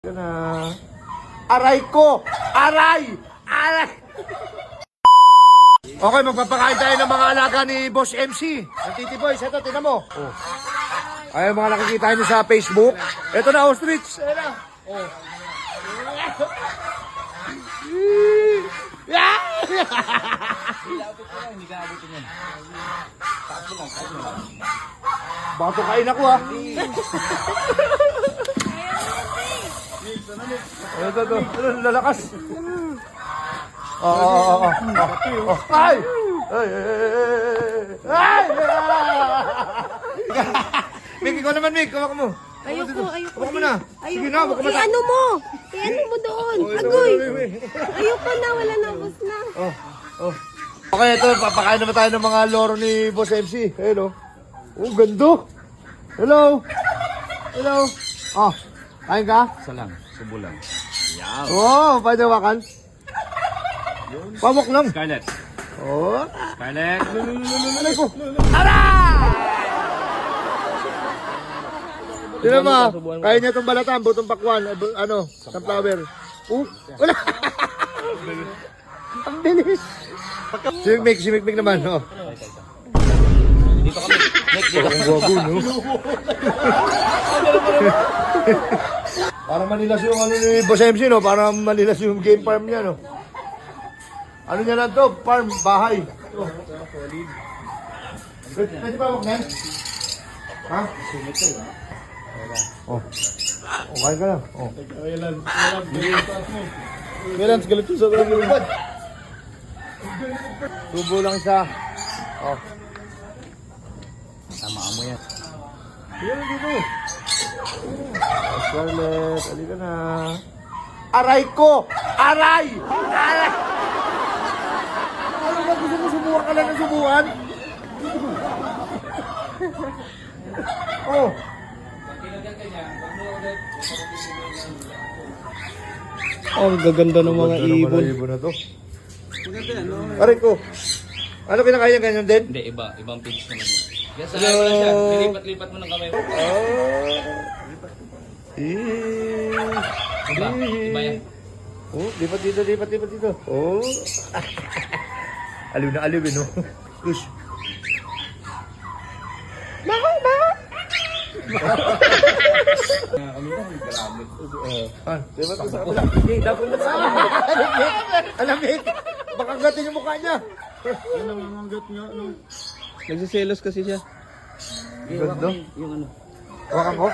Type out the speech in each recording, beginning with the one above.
Na. Aray ko! Aray! Aray! Okay, magpapakain tayo ng mga alaga ni Boss MC. Ang Titi Boys, ito, tinan mo. Oh. Ay, mga nakikita nyo sa Facebook. Ito na, ostrich. Ayan na. Oh. Bato kain ako, ha. Ito, lalakas. Ay! Ay! Mick, ikaw naman, Mick. Hawak mo. Ayoko. Hawak mo na. Sige na, hawak mo na. Ano mo? Ano mo doon? Agoy! Ayoko na, wala na, boss na. Okay, ito, papakain naman tayo ng mga loro ni Boss MC. Ayun, oh, gando. Hello. Kain ka? Isa lang, subo lang. Oh, pwede wakan. Pamok lang. Scarlett. Oh. Scarlett. Aray ko. Tira ba? Kaya niya itong balatan, butong pakwan, sunflower. Wala. Ang bilis. Si Mick naman, Dito kami. Nick, dito. Ang gogo, no? Para manilas yung ni Boss MC, no? Para manilas yung game farm niya, no? Ano niya lang to? Farm, bahay. Pwede pa huwag na? Ha? Kain ka lang. Kailan, galit yung sa lubad. Tubo lang siya. Tamaan mo yan. Yan dito. Scarlett, halika na. Aray ko! Aray! Aray! Ano ba gusto mo subukan ka lang ng subukan? Ang gaganda ng mga ibon. Ibon na to. Aray ko. Ano kinakain niya ganyan din? Hindi, ibang pigs naman yun. Yes, mo lang siya. Lilipat-lipat mo ng kamay mo. Iba yan. Lipat dito. Aliw na aliw, no? Ush. Lipat ko sa kabila. Hindi, dapat na sa alamig. Baka gatin yung mukha niya. Nagsiselos kasi siya. Ganda. Yung ano. Hawakan ko?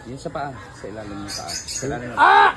Yung sa paa. Sa ilalim ng paa. Sa ilalim ng paa.